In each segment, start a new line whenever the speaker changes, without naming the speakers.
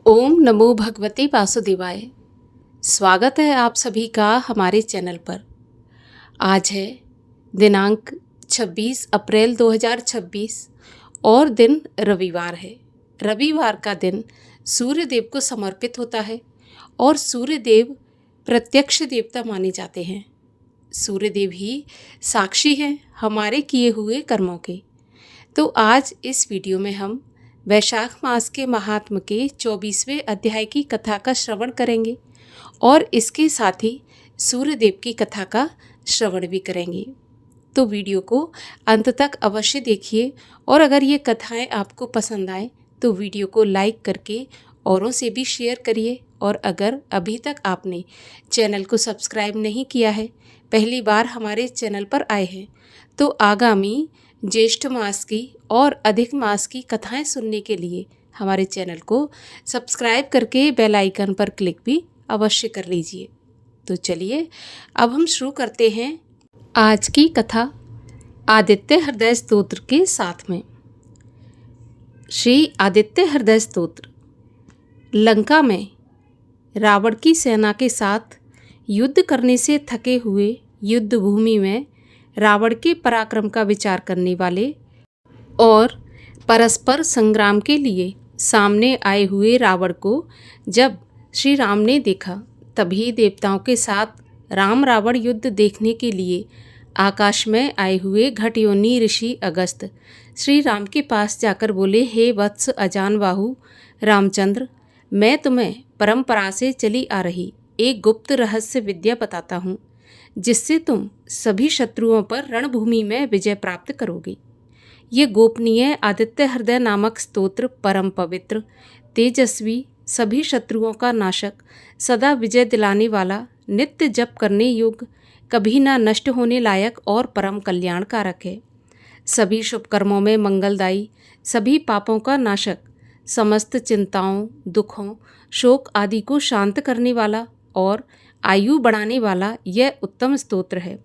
ओम नमो भगवते वासुदेवाय। स्वागत है आप सभी का हमारे चैनल पर। आज है दिनांक 26 अप्रैल 2026 और दिन रविवार है। रविवार का दिन सूर्य देव को समर्पित होता है और सूर्य देव प्रत्यक्ष देवता माने जाते हैं। सूर्य देव ही साक्षी हैं हमारे किए हुए कर्मों के। तो आज इस वीडियो में हम वैशाख मास के महात्म के 24वें अध्याय की कथा का श्रवण करेंगे और इसके साथ ही सूर्य देव की कथा का श्रवण भी करेंगे। तो वीडियो को अंत तक अवश्य देखिए और अगर ये कथाएं आपको पसंद आए तो वीडियो को लाइक करके औरों से भी शेयर करिए। और अगर अभी तक आपने चैनल को सब्सक्राइब नहीं किया है, पहली बार हमारे चैनल पर आए हैं, तो आगामी ज्येष्ठ मास की और अधिक मास की कथाएं सुनने के लिए हमारे चैनल को सब्सक्राइब करके बेल आइकन पर क्लिक भी अवश्य कर लीजिए। तो चलिए अब हम शुरू करते हैं आज की कथा आदित्य हृदय स्तोत्र के साथ में। श्री आदित्य हृदय स्तोत्र। लंका में रावण की सेना के साथ युद्ध करने से थके हुए युद्ध भूमि में रावण के पराक्रम का विचार करने वाले और परस्पर संग्राम के लिए सामने आए हुए रावण को जब श्री राम ने देखा, तभी देवताओं के साथ राम रावण युद्ध देखने के लिए आकाश में आए हुए घटयोनी ऋषि अगस्त्य श्री राम के पास जाकर बोले, हे वत्स अजानबाहु रामचंद्र, मैं तुम्हें परंपरा से चली आ रही एक गुप्त रहस्य विद्या बताता हूँ, जिससे तुम सभी शत्रुओं पर रणभूमि में विजय प्राप्त करोगे। ये गोपनीय आदित्य हृदय नामक स्तोत्र परम पवित्र, तेजस्वी, सभी शत्रुओं का नाशक, सदा विजय दिलाने वाला, नित्य जप करने योग्य, कभी ना नष्ट होने लायक और परम कल्याणकारक है। सभी शुभ कर्मों में मंगलदायी, सभी पापों का नाशक, समस्त चिंताओं, दुखों, शोक आदि को शांत करने वाला और आयु बढ़ाने वाला यह उत्तम स्तोत्र है।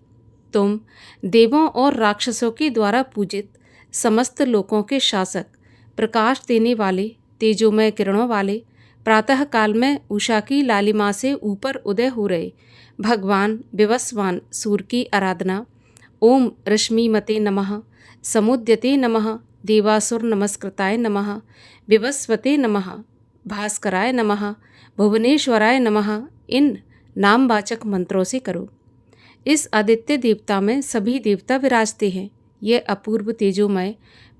तुम देवों और राक्षसों के द्वारा पूजित, समस्त लोकों के शासक, प्रकाश देने वाले, तेजोमय किरणों वाले, प्रातः काल में उषा की लालिमा से ऊपर उदय हो रहे भगवान विवस्वान सूर्य की आराधना। ओम रश्मिमते नमः, समुद्यते नमः, देवासुर नमस्कृताय नमः, विवस्वते नमः, भास्कराय नमः, भुवनेश्वराय नमः, इन नामवाचक मंत्रों से करो। इस आदित्य देवता में सभी देवता विराजते हैं। यह अपूर्व तेजोमय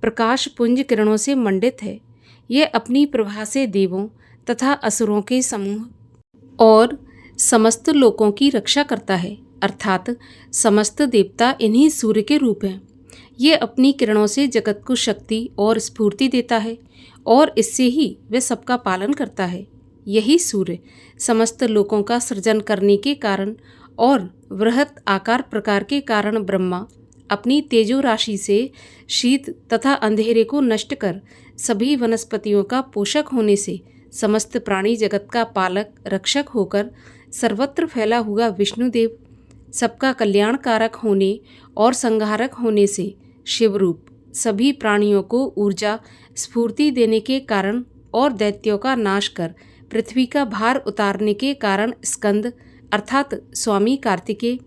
प्रकाश पुंज किरणों से मंडित है। यह अपनी प्रभा से देवों तथा असुरों के समूह और समस्त लोकों की रक्षा करता है, अर्थात समस्त देवता इन्हीं सूर्य के रूप हैं। यह अपनी किरणों से जगत को शक्ति और स्फूर्ति देता है और इससे ही वह सबका पालन करता है। यही सूर्य समस्त लोकों का सृजन करने के कारण और वृहत आकार प्रकार के कारण ब्रह्मा अपनी तेजो राशि से शीत तथा अंधेरे को नष्ट कर सभी वनस्पतियों का पोषक होने से समस्त प्राणी जगत का पालक रक्षक होकर सर्वत्र फैला हुआ विष्णुदेव, सबका कल्याणकारक होने और संहारक होने से शिवरूप, सभी प्राणियों को ऊर्जा स्फूर्ति देने के कारण और दैत्यों का नाश कर पृथ्वी का भार उतारने के कारण स्कंद अर्थात स्वामी कार्तिकेय,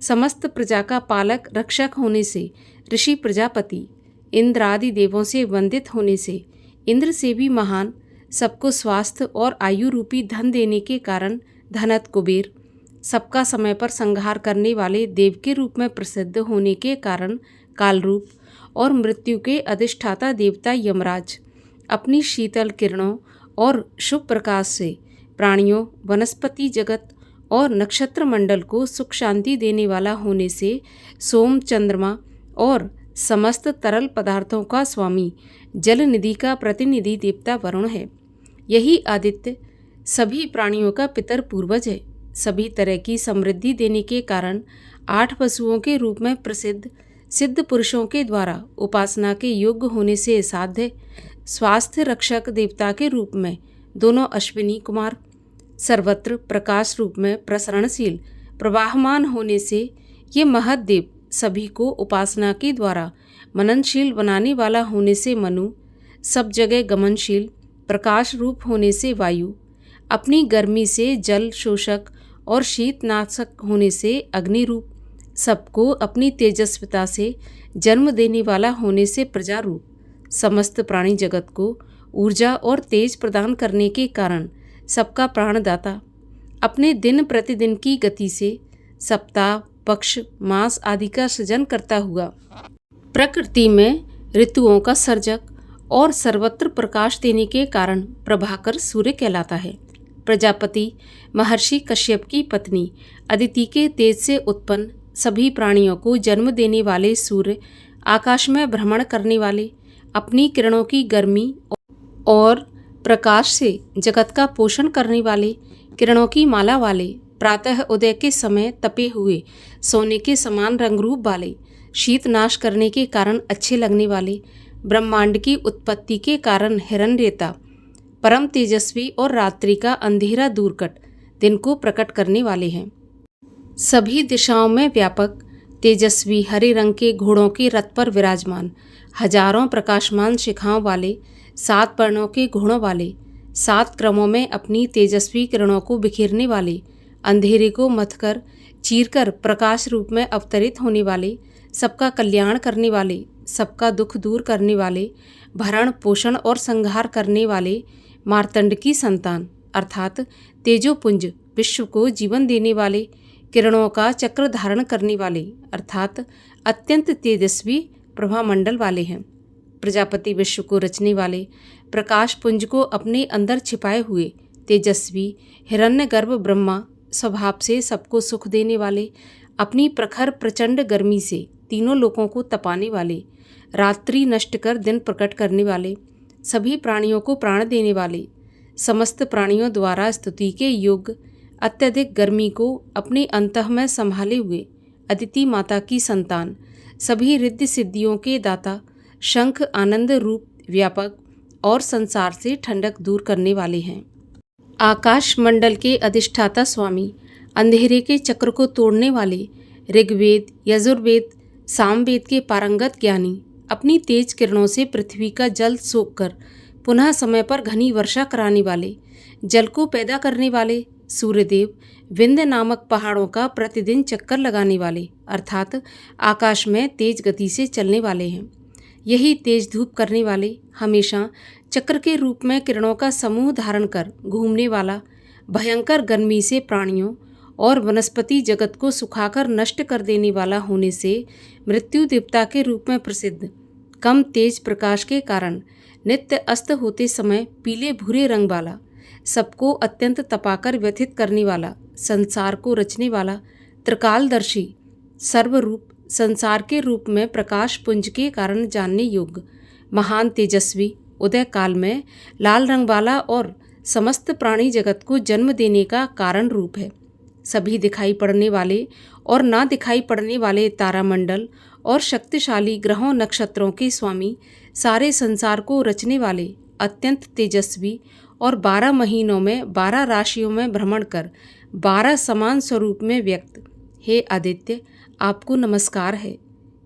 समस्त प्रजा का पालक रक्षक होने से ऋषि प्रजापति, इंद्र आदि देवों से वंदित होने से इंद्र से भी महान, सबको स्वास्थ्य और आयु रूपी धन देने के कारण धनत कुबेर, सबका समय पर संहार करने वाले देव के रूप में प्रसिद्ध होने के कारण कालरूप और मृत्यु के अधिष्ठाता देवता यमराज, अपनी शीतल किरणों और शुभ प्रकाश से प्राणियों, वनस्पति जगत और नक्षत्र मंडल को सुख शांति देने वाला होने से सोम, चंद्रमा और समस्त तरल पदार्थों का स्वामी, जल निधि का प्रतिनिधि देवता वरुण है। यही आदित्य सभी प्राणियों का पितर पूर्वज है। सभी तरह की समृद्धि देने के कारण 8 वसुओं के रूप में प्रसिद्ध सिद्ध पुरुषों के द्वारा उपासना के योग्य होने से साध्य स्वास्थ्य रक्षक देवता के रूप में दोनों अश्विनी कुमार, सर्वत्र प्रकाश रूप में प्रसरणशील प्रवाहमान होने से ये महदेव, सभी को उपासना के द्वारा मननशील बनाने वाला होने से मनु, सब जगह गमनशील प्रकाश रूप होने से वायु, अपनी गर्मी से जल शोषक और शीतनाशक होने से अग्नि रूप, सबको अपनी तेजस्विता से जन्म देने वाला होने से प्रजा रूप, समस्त प्राणी जगत को ऊर्जा और तेज प्रदान करने के कारण सबका प्राणदाता, अपने दिन प्रतिदिन की गति से सप्ताह, पक्ष, मास आदि का सृजन करता हुआ प्रकृति में ऋतुओं का सर्जक और सर्वत्र प्रकाश देने के कारण प्रभाकर सूर्य कहलाता है। प्रजापति महर्षि कश्यप की पत्नी अदिति के तेज से उत्पन्न सभी प्राणियों को जन्म देने वाले सूर्य, आकाश में भ्रमण करने वाले, अपनी किरणों की गर्मी और प्रकाश से जगत का पोषण करने वाले, किरणों की माला वाले, प्रातः उदय के समय तपे हुए सोने के समान रंगरूप वाले, शीत नाश करने के कारण अच्छे लगने वाले, ब्रह्मांड की उत्पत्ति के कारण हिरण्यरेता, परम तेजस्वी और रात्रि का अंधेरा दूरकट दिन को प्रकट करने वाले हैं। सभी दिशाओं में व्यापक तेजस्वी हरे रंग के घोड़ों के रथ पर विराजमान, हजारों प्रकाशमान शिखाओं वाले, 7 वर्णों के घोड़ों वाले, 7 क्रमों में अपनी तेजस्वी किरणों को बिखेरने वाले, अंधेरे को मथकर चीरकर प्रकाश रूप में अवतरित होने वाले, सबका कल्याण करने वाले, सबका दुख दूर करने वाले, भरण पोषण और संहार करने वाले, मार्तंड की संतान अर्थात तेजोपुंज विश्व को जीवन देने वाले, किरणों का चक्र धारण करने वाले अर्थात अत्यंत तेजस्वी प्रभामंडल वाले हैं। प्रजापति विश्व को रचने वाले, प्रकाश पुंज को अपने अंदर छिपाए हुए तेजस्वी हिरण्यगर्भ ब्रह्मा, स्वभाव से सबको सुख देने वाले, अपनी प्रखर प्रचंड गर्मी से तीनों लोकों को तपाने वाले, रात्रि नष्ट कर दिन प्रकट करने वाले, सभी प्राणियों को प्राण देने वाले, समस्त प्राणियों द्वारा स्तुति के योग्य, अत्यधिक गर्मी को अपने अंतः में संभाले हुए, अदिति माता की संतान, सभी रिद्धि सिद्धियों के दाता, शंख आनंद रूप व्यापक और संसार से ठंडक दूर करने वाले हैं। आकाश मंडल के अधिष्ठाता स्वामी, अंधेरे के चक्र को तोड़ने वाले, ऋग्वेद, यजुर्वेद, सामवेद के पारंगत ज्ञानी, अपनी तेज किरणों से पृथ्वी का जल सोखकर पुनः समय पर घनी वर्षा कराने वाले, जल को पैदा करने वाले, सूर्यदेव, विंध्य नामक पहाड़ों का प्रतिदिन चक्कर लगाने वाले अर्थात आकाश में तेज गति से चलने वाले हैं। यही तेज धूप करने वाले, हमेशा चक्र के रूप में किरणों का समूह धारण कर घूमने वाला, भयंकर गर्मी से प्राणियों और वनस्पति जगत को सुखाकर नष्ट कर देने वाला होने से मृत्यु देवता के रूप में प्रसिद्ध, कम तेज प्रकाश के कारण नित्य अस्त होते समय पीले भूरे रंग वाला, सबको अत्यंत तपाकर व्यथित करने वाला, संसार को रचने वाला, त्रिकालदर्शी, सर्वरूप, संसार के रूप में प्रकाश पुंज के कारण जानने योग्य, महान तेजस्वी, उदय काल में लाल रंग वाला और समस्त प्राणी जगत को जन्म देने का कारण रूप है। सभी दिखाई पड़ने वाले और ना दिखाई पड़ने वाले तारामंडल और शक्तिशाली ग्रहों नक्षत्रों के स्वामी, सारे संसार को रचने वाले, अत्यंत तेजस्वी और 12 महीनों में 12 राशियों में भ्रमण कर 12 समान स्वरूप में व्यक्त, हे आदित्य, आपको नमस्कार है।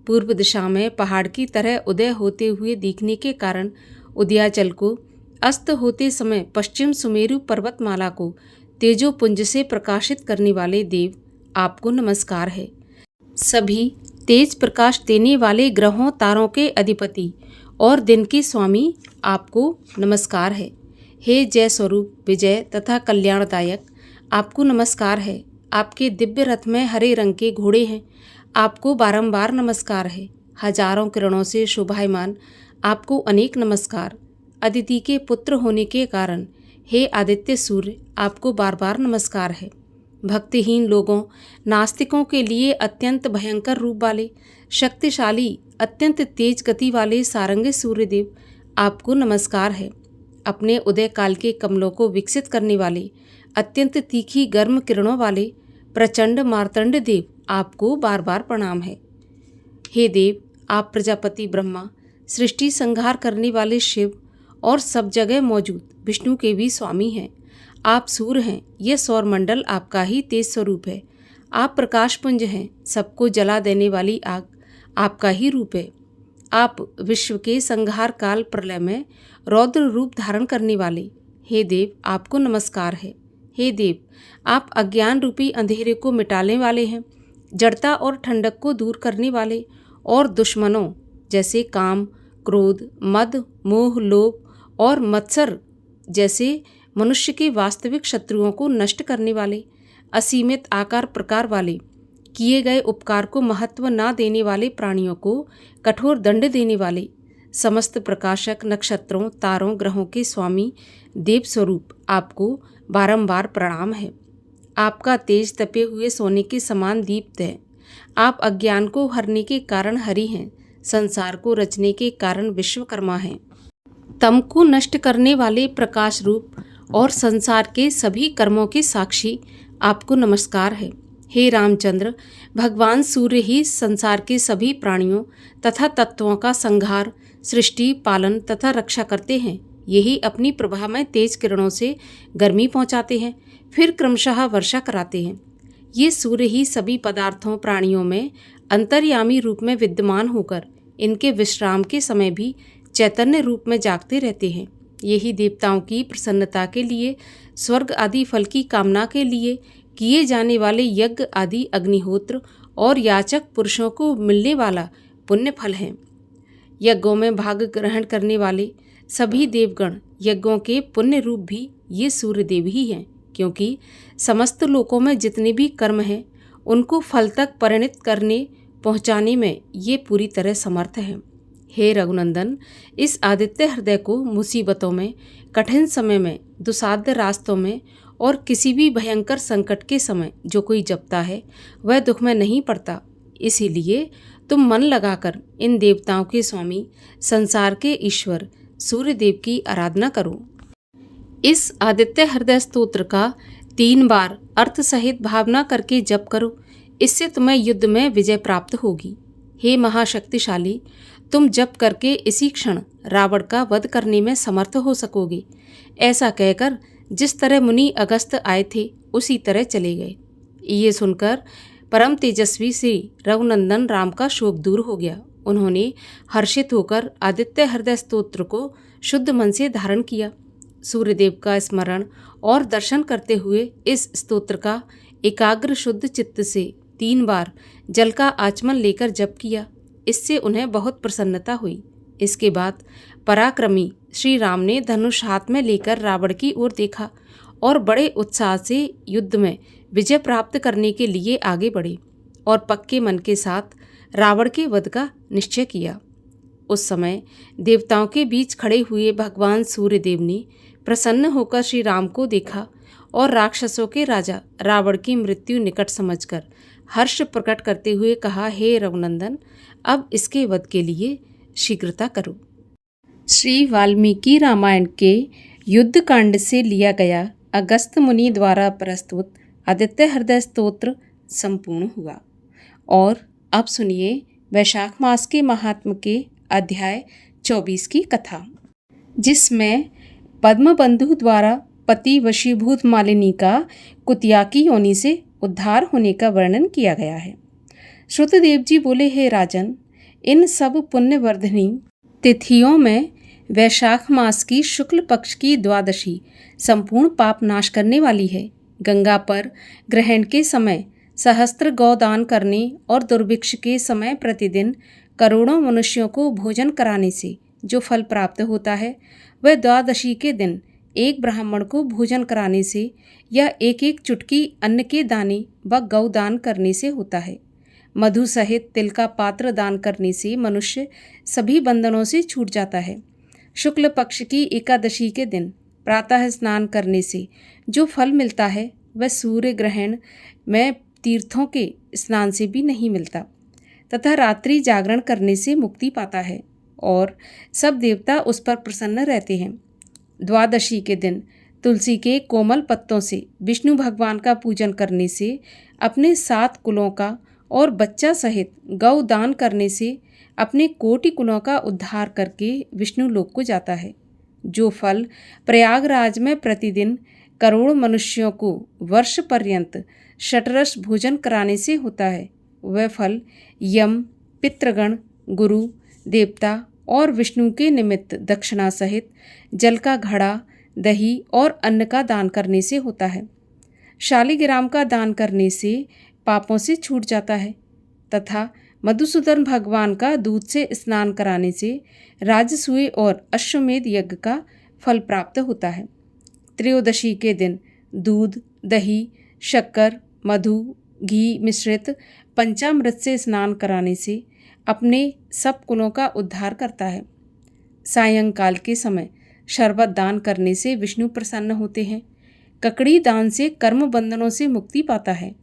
पूर्व दिशा में पहाड़ की तरह उदय होते हुए दिखने के कारण उदयाचल को, अस्त होते समय पश्चिम सुमेरु पर्वतमाला को तेजोपुंज से प्रकाशित करने वाले देव, आपको नमस्कार है। सभी तेज प्रकाश देने वाले ग्रहों तारों के अधिपति और दिन के स्वामी, आपको नमस्कार है। हे जय स्वरूप, विजय तथा कल्याणदायक, आपको नमस्कार है। आपके दिव्य रथ में हरे रंग के घोड़े हैं, आपको बारंबार नमस्कार है। हजारों किरणों से शोभायमान, आपको अनेक नमस्कार। अदिति के पुत्र होने के कारण हे आदित्य सूर्य, आपको बार बार नमस्कार है। भक्तिहीन लोगों, नास्तिकों के लिए अत्यंत भयंकर रूप वाले, शक्तिशाली, अत्यंत तेज गति वाले सारंगी सूर्यदेव, आपको नमस्कार है। अपने उदय काल के कमलों को विकसित करने वाले, अत्यंत तीखी गर्म किरणों वाले प्रचंड मार्तंड देव, आपको बार बार प्रणाम है। हे देव, आप प्रजापति ब्रह्मा, सृष्टि संहार करने वाले शिव और सब जगह मौजूद विष्णु के भी स्वामी हैं। आप सूर्य हैं, यह सौरमंडल आपका ही तेज स्वरूप है। आप प्रकाशपुंज हैं, सबको जला देने वाली आग आपका ही रूप है। आप विश्व के संहार काल प्रलय में रौद्र रूप धारण करने वाले, हे देव आपको नमस्कार है। हे देव, आप अज्ञान रूपी अंधेरे को मिटाने वाले हैं, जड़ता और ठंडक को दूर करने वाले, और दुश्मनों जैसे काम, क्रोध, मद, मोह, लोभ और मत्सर जैसे मनुष्य के वास्तविक शत्रुओं को नष्ट करने वाले, असीमित आकार प्रकार वाले, किए गए उपकार को महत्व ना देने वाले प्राणियों को कठोर दंड देने वाले, समस्त प्रकाशक नक्षत्रों, तारों, ग्रहों के स्वामी देव स्वरूप आपको बारंबार प्रणाम है। आपका तेज तपे हुए सोने के समान दीप्त है। आप अज्ञान को हरने के कारण हरि हैं, संसार को रचने के कारण विश्वकर्मा हैं। तम को नष्ट करने वाले प्रकाश रूप और संसार के सभी कर्मों के साक्षी आपको नमस्कार है। हे रामचंद्र, भगवान सूर्य ही संसार के सभी प्राणियों तथा तत्वों का संहार, सृष्टि, पालन तथा रक्षा करते हैं। यही अपनी प्रभा में तेज किरणों से गर्मी पहुंचाते हैं, फिर क्रमशः वर्षा कराते हैं। ये सूर्य ही सभी पदार्थों, प्राणियों में अंतर्यामी रूप में विद्यमान होकर इनके विश्राम के समय भी चैतन्य रूप में जागते रहते हैं। यही देवताओं की प्रसन्नता के लिए, स्वर्ग आदि फल की कामना के लिए किए जाने वाले यज्ञ आदि अग्निहोत्र और याचक पुरुषों को मिलने वाला पुण्य फल है। यज्ञों में भाग ग्रहण करने वाले सभी देवगण यज्ञों के पुण्य रूप भी ये सूर्य देव ही हैं, क्योंकि समस्त लोकों में जितने भी कर्म हैं उनको फल तक परिणत करने पहुँचाने में ये पूरी तरह समर्थ हैं। हे रघुनंदन, इस आदित्य हृदय को मुसीबतों में, कठिन समय में, दुसाध्य रास्तों में और किसी भी भयंकर संकट के समय जो कोई जपता है वह दुख में नहीं पड़ता। इसीलिए तुम मन लगाकर इन देवताओं के स्वामी, संसार के ईश्वर सूर्य देव की आराधना करो। इस आदित्य हृदय स्तोत्र का 3 बार अर्थ सहित भावना करके जप करो। इससे तुम्हें युद्ध में विजय प्राप्त होगी। हे महाशक्तिशाली, तुम जप करके इसी क्षण रावण का वध करने में समर्थ हो सकोगे। ऐसा कहकर जिस तरह मुनि अगस्त आए थे उसी तरह चले गए। ये सुनकर परम तेजस्वी श्री रघुनंदन राम का शोक दूर हो गया। उन्होंने हर्षित होकर आदित्य हृदय स्तोत्र को शुद्ध मन से धारण किया। सूर्यदेव का स्मरण और दर्शन करते हुए इस स्तोत्र का एकाग्र शुद्ध चित्त से 3 बार जल का आचमन लेकर जप किया। इससे उन्हें बहुत प्रसन्नता हुई। इसके बाद पराक्रमी श्री राम ने धनुष हाथ में लेकर रावण की ओर देखा और बड़े उत्साह से युद्ध में विजय प्राप्त करने के लिए आगे बढ़े और पक्के मन के साथ रावण के वध का निश्चय किया। उस समय देवताओं के बीच खड़े हुए भगवान सूर्यदेव ने प्रसन्न होकर श्री राम को देखा और राक्षसों के राजा रावण की मृत्यु निकट समझकर हर्ष प्रकट करते हुए कहा, हे रघुनंदन, अब इसके वध के लिए शीघ्रता करो। श्री वाल्मीकि रामायण के युद्ध कांड से लिया गया अगस्त मुनि द्वारा प्रस्तुत आदित्य हृदय स्तोत्र संपूर्ण हुआ। और अब सुनिए वैशाख मास के महात्म के अध्याय 24 की कथा, जिसमें पद्मबंधु द्वारा पति वशीभूत मालिनी का कुतिया की योनि से उद्धार होने का वर्णन किया गया है। श्रुतदेव जी बोले, हे राजन, इन सब पुण्यवर्धनी तिथियों में वैशाख मास की शुक्ल पक्ष की द्वादशी संपूर्ण पाप नाश करने वाली है। गंगा पर ग्रहण के समय सहस्त्र गौदान करने और दुर्भिक्ष के समय प्रतिदिन करोड़ों मनुष्यों को भोजन कराने से जो फल प्राप्त होता है, वह द्वादशी के दिन एक ब्राह्मण को भोजन कराने से या एक एक चुटकी अन्न के दाने व गौदान करने से होता है। मधु सहित तिल का पात्र दान करने से मनुष्य सभी बंधनों से छूट जाता है। शुक्ल पक्ष की एकादशी के दिन प्रातः स्नान करने से जो फल मिलता है वह सूर्य ग्रहण में तीर्थों के स्नान से भी नहीं मिलता, तथा रात्रि जागरण करने से मुक्ति पाता है और सब देवता उस पर प्रसन्न रहते हैं। द्वादशी के दिन तुलसी के कोमल पत्तों से विष्णु भगवान का पूजन करने से, अपने 7 कुलों का और बच्चा सहित गौ दान करने से अपने कोटि कुलों का उद्धार करके विष्णु लोक को जाता है। जो फल प्रयागराज में प्रतिदिन करोड़ मनुष्यों को वर्ष पर्यंत षटरस भोजन कराने से होता है, वह फल यम, पितृगण, गुरु, देवता और विष्णु के निमित्त दक्षिणा सहित जल का घड़ा, दही और अन्न का दान करने से होता है। शालिग्राम का दान करने से पापों से छूट जाता है तथा मधुसूदन भगवान का दूध से स्नान कराने से राजसूय और अश्वमेध यज्ञ का फल प्राप्त होता है। त्रयोदशी के दिन दूध, दही, शक्कर, मधु, घी मिश्रित पंचामृत से स्नान कराने से अपने सब कुलों का उद्धार करता है। सायंकाल के समय शरबत दान करने से विष्णु प्रसन्न होते हैं। ककड़ी दान से कर्म बंधनों से मुक्ति पाता है।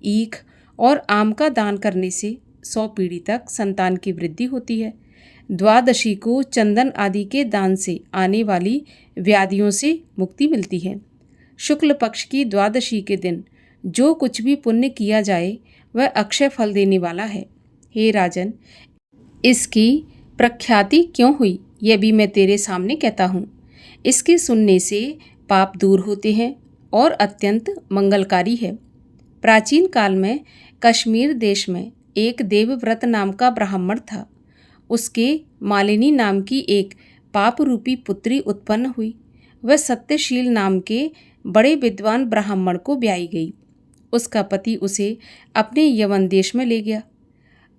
ईख और आम का दान करने से 100 पीढ़ी तक संतान की वृद्धि होती है। द्वादशी को चंदन आदि के दान से आने वाली व्याधियों से मुक्ति मिलती है। शुक्ल पक्ष की द्वादशी के दिन जो कुछ भी पुण्य किया जाए वह अक्षय फल देने वाला है। हे राजन, इसकी प्रख्याति क्यों हुई यह भी मैं तेरे सामने कहता हूँ। इसके सुनने से पाप दूर होते हैं और अत्यंत मंगलकारी है। प्राचीन काल में कश्मीर देश में एक देवव्रत नाम का ब्राह्मण था। उसके मालिनी नाम की एक पाप रूपी पुत्री उत्पन्न हुई। वह सत्यशील नाम के बड़े विद्वान ब्राह्मण को ब्याई गई। उसका पति उसे अपने यवन देश में ले गया।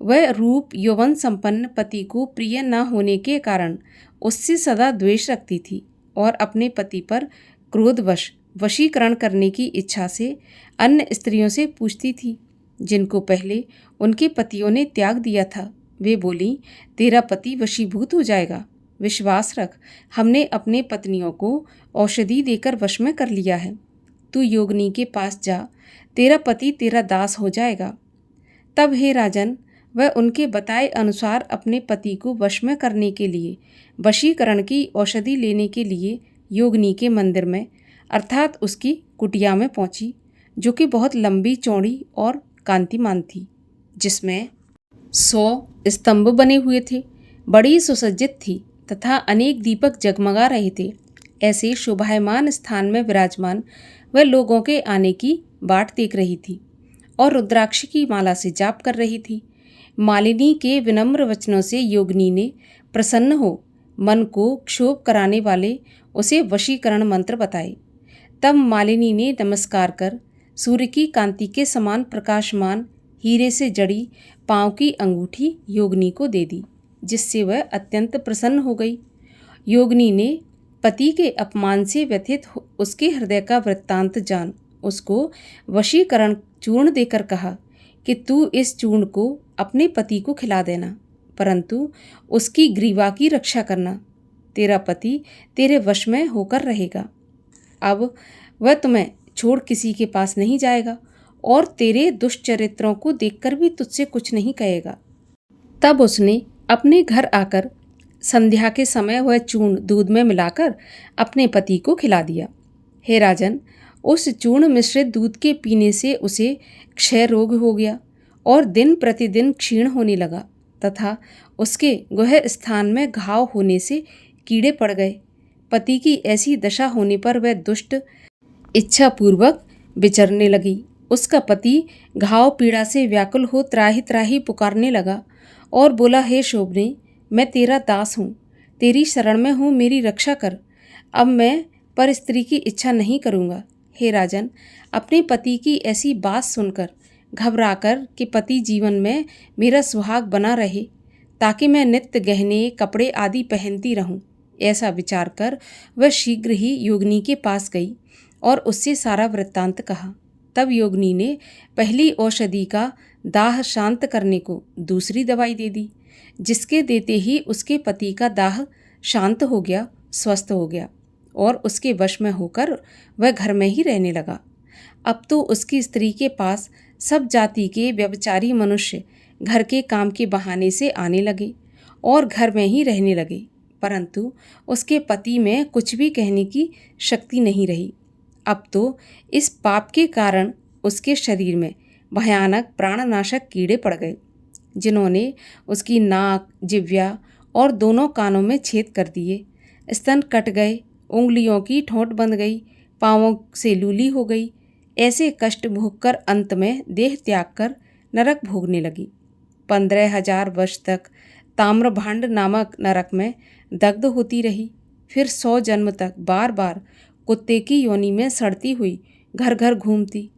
वह रूप यौवन संपन्न पति को प्रिय न होने के कारण उससे सदा द्वेष रखती थी और अपने पति पर क्रोधवश वशीकरण करने की इच्छा से अन्य स्त्रियों से पूछती थी, जिनको पहले उनके पतियों ने त्याग दिया था। वे बोली, तेरा पति वशीभूत हो जाएगा, विश्वास रख, हमने अपने पत्नियों को औषधि देकर वश में कर लिया है। तू योगिनी के पास जा, तेरा पति तेरा दास हो जाएगा। तब हे राजन, वह उनके बताए अनुसार अपने पति को वश में करने के लिए वशीकरण की औषधि लेने के लिए योगिनी के मंदिर में अर्थात उसकी कुटिया में पहुंची, जो कि बहुत लंबी चौड़ी और कांतिमान थी, जिसमें 100 स्तंभ बने हुए थे, बड़ी सुसज्जित थी तथा अनेक दीपक जगमगा रहे थे। ऐसे शोभायमान स्थान में विराजमान वह लोगों के आने की बाट देख रही थी और रुद्राक्ष की माला से जाप कर रही थी। मालिनी के विनम्र वचनों से योगिनी ने प्रसन्न हो मन को क्षोभ कराने वाले उसे वशीकरण मंत्र बताए। तब मालिनी ने नमस्कार कर सूर्य की कांति के समान प्रकाशमान हीरे से जड़ी पांव की अंगूठी योगिनी को दे दी, जिससे वह अत्यंत प्रसन्न हो गई। योगिनी ने पति के अपमान से व्यथित उसके हृदय का वृत्तांत जान उसको वशीकरण चूर्ण देकर कहा कि तू इस चूर्ण को अपने पति को खिला देना, परंतु उसकी ग्रीवा की रक्षा करना। तेरा पति तेरे वश में होकर रहेगा। अब वह तुम्हें छोड़ किसी के पास नहीं जाएगा और तेरे दुष्चरित्रों को देखकर भी तुझसे कुछ नहीं कहेगा। तब उसने अपने घर आकर संध्या के समय वह चूर्ण दूध में मिलाकर अपने पति को खिला दिया। हे राजन, उस चूर्ण मिश्रित दूध के पीने से उसे क्षय रोग हो गया और दिन प्रतिदिन क्षीण होने लगा तथा उसके गुह स्थान में घाव होने से कीड़े पड़ गए। पति की ऐसी दशा होने पर वह दुष्ट इच्छापूर्वक विचरने लगी। उसका पति घाव पीड़ा से व्याकुल हो त्राहि त्राहि पुकारने लगा और बोला, हे शोभने, मैं तेरा दास हूँ, तेरी शरण में हूँ, मेरी रक्षा कर। अब मैं पर स्त्री की इच्छा नहीं करूँगा। हे राजन, अपने पति की ऐसी बात सुनकर घबराकर कि पति जीवन में मेरा सुहाग बना रहे ताकि मैं नित्य गहने कपड़े आदि पहनती रहूं, ऐसा विचार कर वह शीघ्र ही योगिनी के पास गई और उससे सारा वृत्तांत कहा। तब योगिनी ने पहली औषधि का दाह शांत करने को दूसरी दवाई दे दी, जिसके देते ही उसके पति का दाह शांत हो गया, स्वस्थ हो गया और उसके वश में होकर वह घर में ही रहने लगा। अब तो उसकी स्त्री के पास सब जाति के व्यभिचारी मनुष्य घर के काम के बहाने से आने लगे और घर में ही रहने लगे, परंतु उसके पति में कुछ भी कहने की शक्ति नहीं रही। अब तो इस पाप के कारण उसके शरीर में भयानक प्राणनाशक कीड़े पड़ गए, जिन्होंने उसकी नाक, जिह्वा और दोनों कानों में छेद कर दिए। स्तन कट गए, उंगलियों की ठोंठ बंध गई, पाँवों से लूली हो गई। ऐसे कष्ट भोगकर अंत में देह त्याग कर नरक भोगने लगी। 15,000 वर्ष तक ताम्रभांड नामक नरक में दग्ध होती रही। फिर 100 जन्म तक बार बार कुत्ते की योनि में सड़ती हुई घर घर घूमती।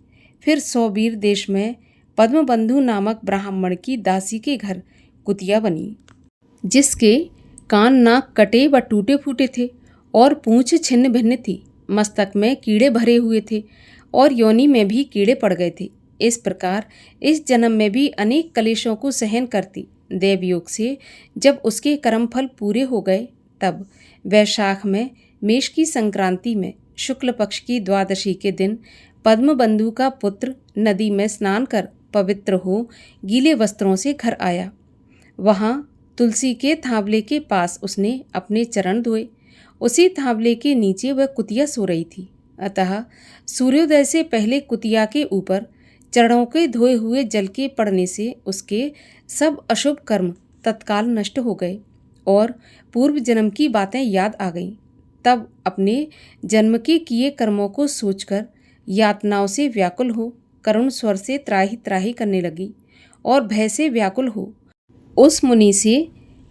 फिर 100 वीर देश में पद्मबंधु नामक ब्राह्मण की दासी के घर कुतिया बनी, जिसके कान नाक कटे व टूटे फूटे थे और पूंछ छिन्न भिन्न थी। मस्तक में कीड़े भरे हुए थे और योनि में भी कीड़े पड़ गए थे। इस प्रकार इस जन्म में भी अनेक कलेशों को सहन करती देवयोग से जब उसके कर्मफल पूरे हो गए, तब वैशाख में मेष की संक्रांति में शुक्ल पक्ष की द्वादशी के दिन पद्मबंधु का पुत्र नदी में स्नान कर पवित्र हो गीले वस्त्रों से घर आया। वहाँ तुलसी के थावले के पास उसने अपने चरण धोए। उसी थावले के नीचे वह कुतिया सो रही थी। अतः सूर्योदय से पहले कुतिया के ऊपर चरणों के धोए हुए जल के पड़ने से उसके सब अशुभ कर्म तत्काल नष्ट हो गए और पूर्व जन्म की बातें याद आ गईं। तब अपने जन्म के किए कर्मों को सोचकर यातनाओं से व्याकुल हो करुण स्वर से त्राहि त्राहि करने लगी और भय से व्याकुल हो उस मुनि से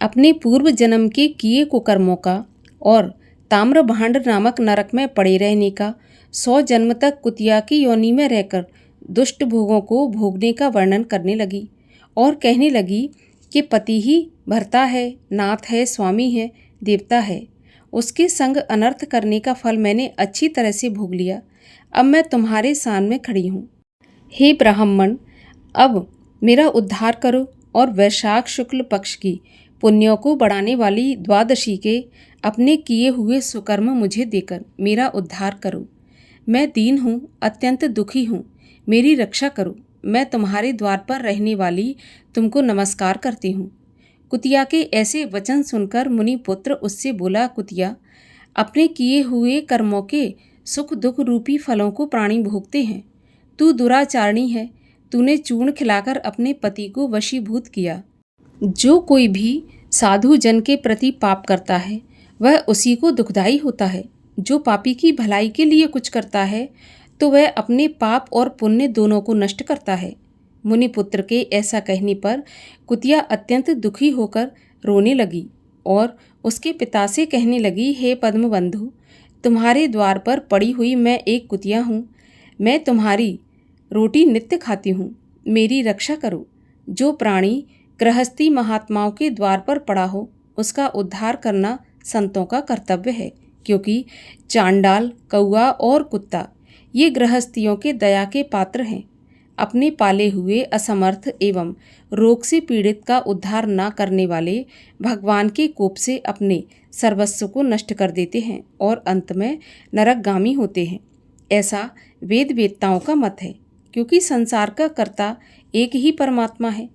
अपने पूर्व जन्म के किए कुकर्मों का और ताम्रभांड नामक नरक में पड़े रहने का, 100 जन्म तक कुतिया की योनि में रहकर दुष्ट भोगों को भोगने का वर्णन करने लगी और कहने लगी कि पति ही भर्ता है, नाथ है, स्वामी है, देवता है। उसके संग अनर्थ करने का फल मैंने अच्छी तरह से भोग लिया। अब मैं तुम्हारे सामने खड़ी हूँ। हे ब्राह्मण, अब मेरा उद्धार करो और वैशाख शुक्ल पक्ष की पुण्यों को बढ़ाने वाली द्वादशी के अपने किए हुए सुकर्म मुझे देकर मेरा उद्धार करो। मैं दीन हूँ, अत्यंत दुखी हूँ, मेरी रक्षा करो। मैं तुम्हारे द्वार पर रहने वाली तुमको नमस्कार करती हूँ। कुतिया के ऐसे वचन सुनकर मुनि पुत्र उससे बोला, कुतिया, अपने किए हुए कर्मों के सुख दुख रूपी फलों को प्राणी भोगते हैं। तू दुराचारणी है। तूने चूर्ण खिलाकर अपने पति को वशीभूत किया। जो कोई भी साधु जन के प्रति पाप करता है वह उसी को दुखदाई होता है। जो पापी की भलाई के लिए कुछ करता है तो वह अपने पाप और पुण्य दोनों को नष्ट करता है। मुनिपुत्र के ऐसा कहने पर कुतिया अत्यंत दुखी होकर रोने लगी और उसके पिता से कहने लगी, हे पद्मबंधु, तुम्हारे द्वार पर पड़ी हुई मैं एक कुतिया हूँ। मैं तुम्हारी रोटी नित्य खाती हूँ। मेरी रक्षा करो। जो प्राणी गृहस्थी महात्माओं के द्वार पर पड़ा हो उसका उद्धार करना संतों का कर्तव्य है, क्योंकि चांडाल, कौआ और कुत्ता ये गृहस्थियों के दया के पात्र हैं। अपने पाले हुए असमर्थ एवं रोग से पीड़ित का उद्धार न करने वाले भगवान के कोप से अपने सर्वस्व को नष्ट कर देते हैं और अंत में नरकगामी होते हैं। ऐसा वेद वेत्ताओं का मत है, क्योंकि संसार का कर्ता एक ही परमात्मा है।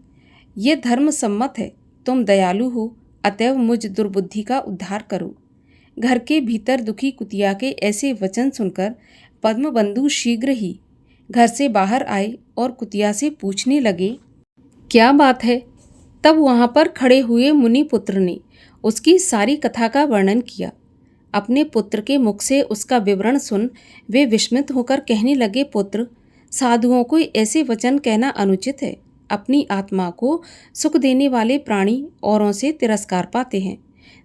यह धर्म सम्मत है। तुम दयालु हो, अतएव मुझ दुर्बुद्धि का उद्धार करो। घर के भीतर दुखी कुतिया के ऐसे वचन सुनकर पद्मबंधु शीघ्र ही घर से बाहर आए और कुतिया से पूछने लगे, क्या बात है? तब वहाँ पर खड़े हुए मुनि पुत्र ने उसकी सारी कथा का वर्णन किया। अपने पुत्र के मुख से उसका विवरण सुन वे विस्मित होकर कहने लगे, पुत्र, साधुओं को ऐसे वचन कहना अनुचित है। अपनी आत्मा को सुख देने वाले प्राणी औरों से तिरस्कार पाते हैं।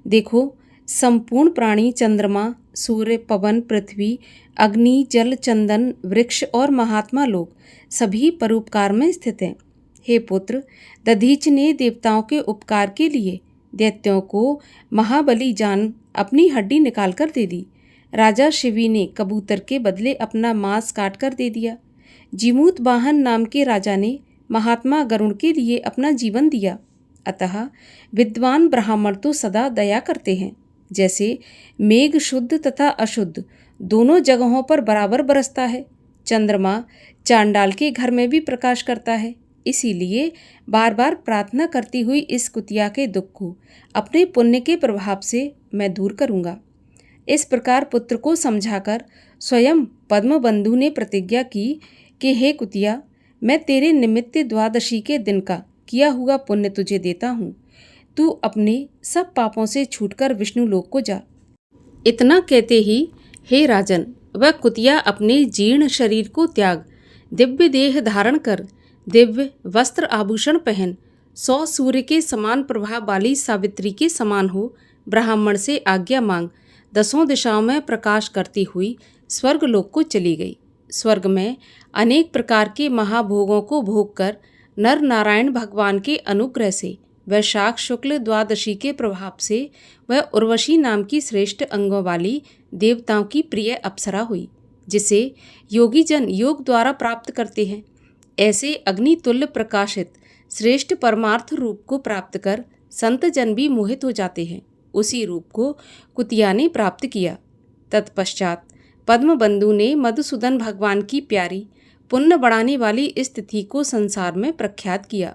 देखो, संपूर्ण प्राणी चंद्रमा, सूर्य, पवन, पृथ्वी, अग्नि, जल, चंदन, वृक्ष और महात्मा लोग सभी परोपकार में स्थित हैं। हे पुत्र, दधीच ने देवताओं के उपकार के लिए दैत्यों को महाबली जान अपनी हड्डी निकालकर दे दी। राजा शिवी ने कबूतर के बदले अपना मांस काट कर दे दिया। जिमूत वाहन नाम के राजा ने महात्मा गरुड़ के लिए अपना जीवन दिया। अतः विद्वान ब्राह्मण तो सदा दया करते हैं। जैसे मेघ शुद्ध तथा अशुद्ध दोनों जगहों पर बराबर बरसता है, चंद्रमा चांडाल के घर में भी प्रकाश करता है। इसीलिए बार बार प्रार्थना करती हुई इस कुतिया के दुख को अपने पुण्य के प्रभाव से मैं दूर करूँगा। इस प्रकार पुत्र को समझाकर स्वयं पद्मबंधु ने प्रतिज्ञा की कि हे कुतिया, मैं तेरे निमित्त द्वादशी के दिन का किया हुआ पुण्य तुझे देता हूँ। तू अपने सब पापों से छूटकर विष्णु लोक को जा। इतना कहते ही हे राजन, वह कुतिया अपने जीर्ण शरीर को त्याग दिव्य देह धारण कर दिव्य वस्त्र आभूषण पहन 100 सूर्य के समान प्रभाव वाली सावित्री के समान हो, ब्राह्मण से आज्ञा मांग 10 दिशाओं में प्रकाश करती हुई स्वर्गलोक को चली गई। स्वर्ग में अनेक प्रकार के महाभोगों को भोग कर नर नारायण भगवान के अनुग्रह से वैशाख शुक्ल द्वादशी के प्रभाव से वह उर्वशी नाम की श्रेष्ठ अंगों वाली देवताओं की प्रिय अप्सरा हुई, जिसे योगी जन योग द्वारा प्राप्त करते हैं। ऐसे अग्नितुल्य प्रकाशित श्रेष्ठ परमार्थ रूप को प्राप्त कर संत जन भी मोहित हो जाते हैं। उसी रूप को कुतिया ने प्राप्त किया। तत्पश्चात पद्मबंधु ने मधुसूदन भगवान की प्यारी पुण्य बढ़ाने वाली इस तिथि को संसार में प्रख्यात किया।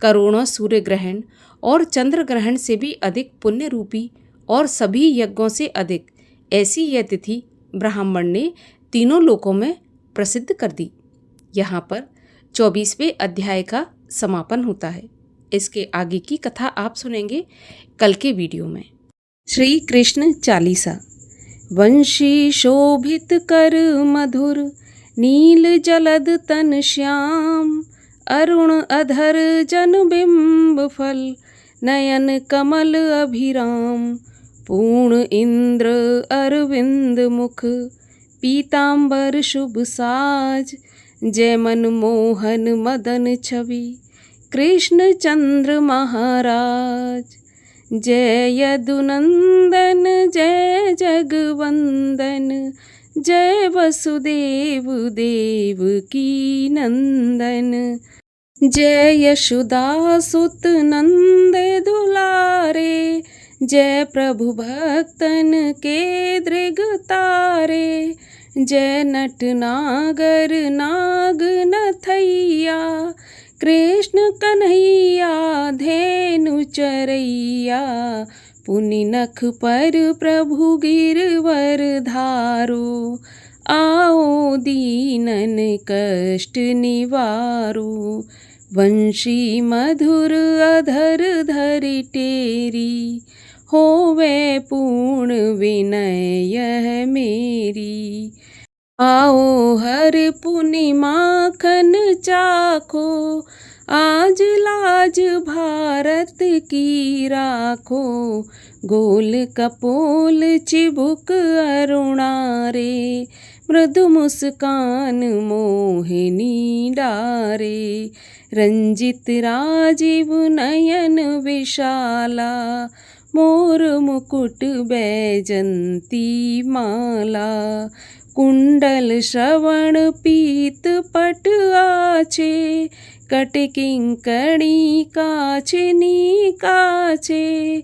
करोड़ों सूर्य ग्रहण और चंद्र ग्रहण से भी अधिक पुण्य रूपी और सभी यज्ञों से अधिक ऐसी यह तिथि ब्राह्मण ने तीनों लोकों में प्रसिद्ध कर दी। यहाँ पर 24वें अध्याय का समापन होता है। इसके आगे की कथा आप सुनेंगे कल के वीडियो में। श्री कृष्ण चालीसा। वंशी शोभित कर मधुर, नील जलद तन श्याम, अरुण अधर जन बिंब फल, नयन कमल अभिराम, पूर्ण इंद्र अरविंद मुख, पीतांबर शुभ साज, जय मन मोहन मदन छवि, कृष्ण चंद्र महाराज। जय यदुनंदन जय जगवंदन, जय वसुदेव देव की नंदन, जय यशोदा सुत नंद दुलारे, जय प्रभु भक्तन के दृग तारे, जय नट नागर नाग नथैया, कृष्ण कन्हैया धेनु चरैया, पुनि नख पर प्रभु गिरवर धारो, आओ दीनन कष्ट निवारो, वंशी मधुर अधर धरि टेरी, होवे पूर्ण विनय यह मेरी, आओ हर पुनि माखन चाखो, आज लाज भारत की राखो, गोल कपोल चिबुक अरुणारे, मृदु मुस्कान मोहिनी डारे, रंजित राजीव नयन विशाला, मोर मुकुट बैजंती माला, कुंडल श्रवण पीत पट आछे, कट किंकणी काछनी काछे,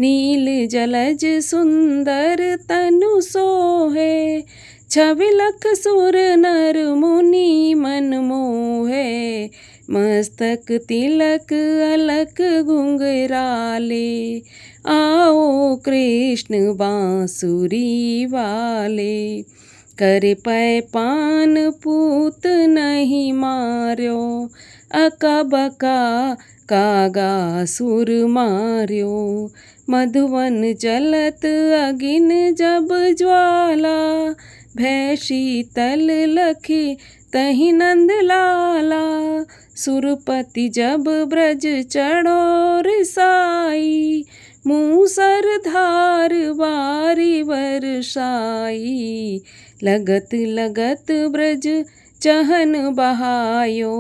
नील जलज सुंदर तनु सोहे, छवि लख सुर नर मुनि मन मोहे, मस्तक तिलक अलक घुंघराले, आओ कृष्ण बांसुरी वाले, करे पै पान पूत नहीं मार्यो, अका बका कागा सुर मार्यो, मधुवन जलत अगिन जब ज्वाला, भय शीतल लखी तहि नंद लाला, सुरपति जब ब्रज चढ़ो रिसाई, मूसर धार बारी बरसाई, लगत लगत ब्रज चहन बहायो,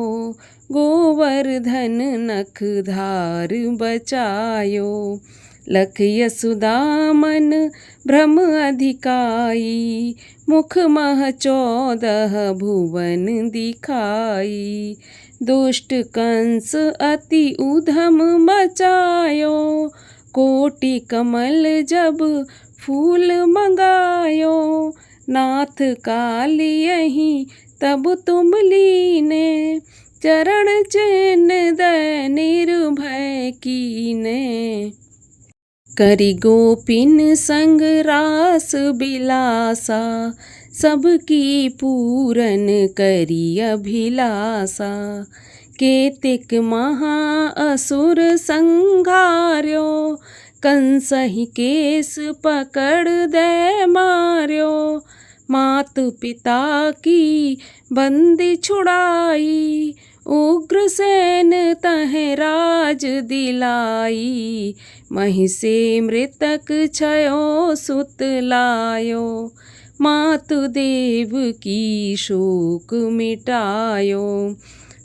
गोवर्धन नख धार बचायो, लख यशोदा मन भ्रम अधिकाई, मुख मह 14 भुवन दिखाई, दुष्ट कंस अति उधम मचायो, कोटि कमल जब फूल मंगायो, नाथ काल यहीं तब तुम लीने, चरण चैन दय निर्भय कीने, करी गोपिन संग रास बिलासा, सबकी पूरन करी अभिलाषा, केतिक महा असुर संघार्यो, कंसहि केस पकड़ दे मार्यो, मात पिता की बंदी छुड़ाई, उग्रसेन तह राज दिलाई, महिषे मृतक छयो सुत लायो, मातुदेव की शोक मिटायो,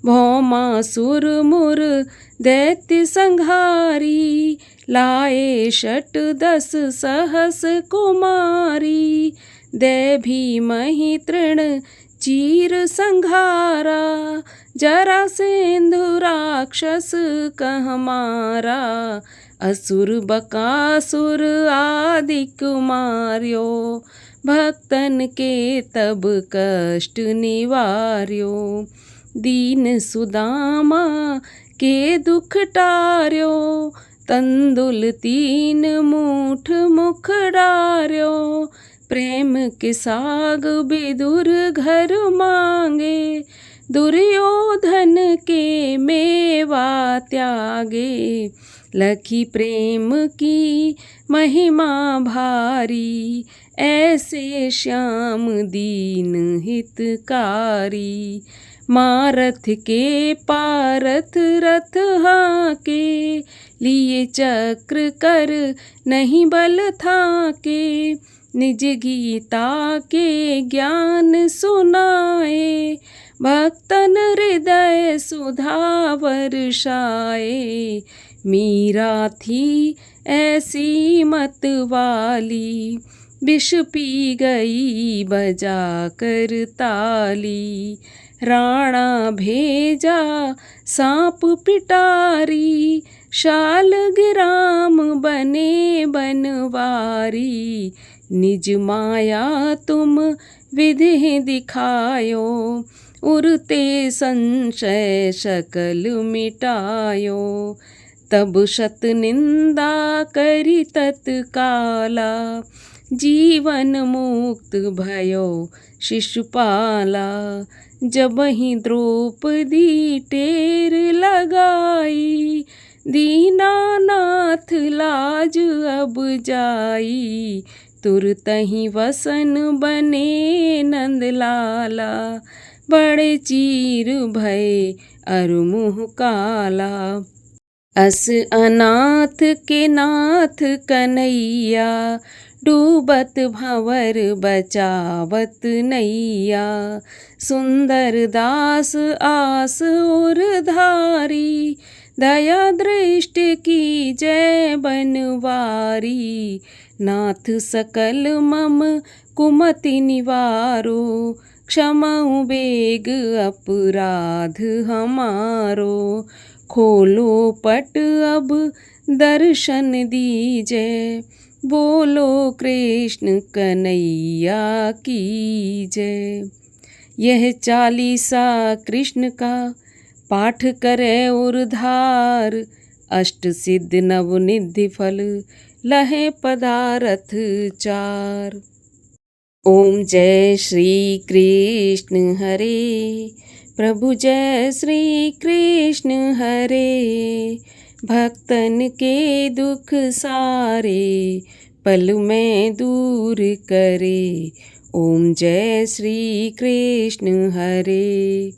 भौमासुर मुर दैत्य संहारी, लाए षट दस सहस कुमारी, दे भीमहि तृण चीर संघारा, जरासेंधु राक्षस कह मारा, असुर बकासुर आदिक मार्यो, भक्तन के तब कष्ट निवार्यो, दीन सुदामा के दुख टार्यो, तंदुल तीन मूठ मुख डार्यो, प्रेम के साग विदुर घर मांगे, दुर्योधन के मेवा त्यागे, लखी प्रेम की महिमा भारी, ऐसे श्याम दीन हितकारी, मारथ के पारथ रथ हाके, लिए चक्र कर नहीं बल थाके, निज गीता के ज्ञान सुनाए, भक्तन हृदय सुधा वर्षाए, मीरा थी ऐसी मत वाली, विष पी गई बजा कर ताली, राणा भेजा सांप पिटारी, शालग्राम बने बनवारी, निज माया तुम विधि दिखायो, उरते संशय सकल मिटायो, तब शत निंदा करी तत्काला, जीवन मुक्त भयो शिशुपाला, जबहि द्रौपदी टेर लगाई, दीनानाथ लाज अब जाई, तुरतहि वसन बने नंदलाला, बड़े चीर भय अरु मुँह काला, अस अनाथ के नाथ कन्हैया, डूबत भंवर बचावत नैया, सुंदर दास आस उर धारी, दया दृष्टि की जय बनवारी, नाथ सकल मम कुमति निवारो, क्षमाउ बेग अपराध हमारो, खोलो पट अब दर्शन दीजे, बोलो कृष्ण कन्हैया की जय। यह चालीसा कृष्ण का पाठ करे उर्धार, अष्ट सिद्ध नव निधि फल लहे पदारथ चार। ओम जय श्री कृष्ण हरे, प्रभु जय श्री कृष्ण हरे, भक्तन के दुख सारे पल में दूर करे। ओम जय श्री कृष्ण हरे,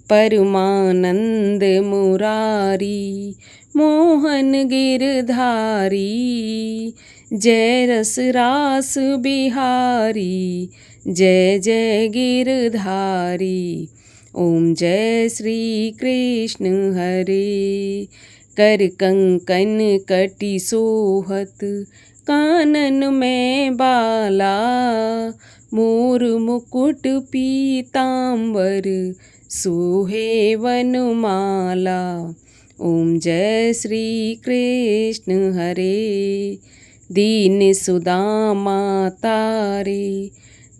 परमानंद मुरारी मोहन गिरधारी, जय रस रास बिहारी, जय जय गिरधारी। ओम जय श्री कृष्ण हरे, कर कंकन कटि सोहत कानन में बाला, मोर मुकुट पीतांबर सोहे वनमाला। ओम जय श्री कृष्ण हरे, दीन सुदामा तारे,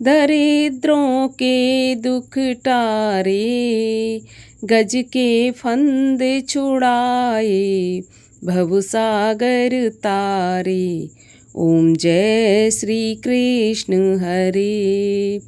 दरिद्रों के दुख टारे, गज के फंद छुड़ाए भवसागर तारे। ओम जय श्री कृष्ण हरे,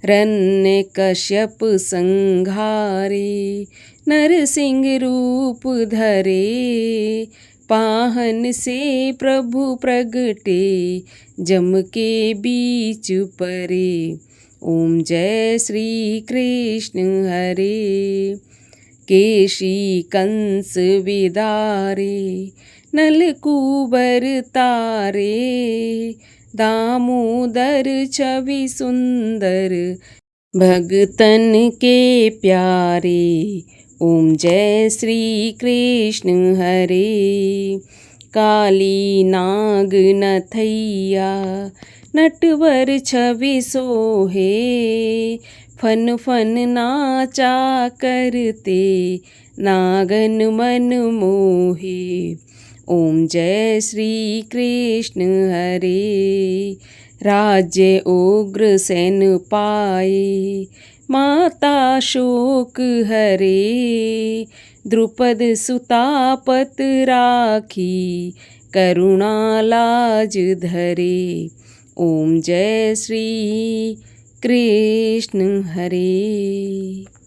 रण्य कश्यप संहारे, नरसिंह रूप धरे, पाहन से प्रभु प्रगटे, जम के बीच परे। ओम जय श्री कृष्ण हरे। केशी कंस विदारे नलकूबर तारे, दामोदर छवि सुंदर भगतन के प्यारे। ओम जय श्री कृष्ण हरे। काली नाग नथैया नटवर छवि सोहे, फन फन नाचा करते नागन मन मोहे। ओम जय श्री कृष्ण हरे। राज्य उग्र सेन पाए माता शोक हरे, द्रुपद सुतापत राखी करुणा लाज धरे। ओम जय श्री कृष्ण हरे।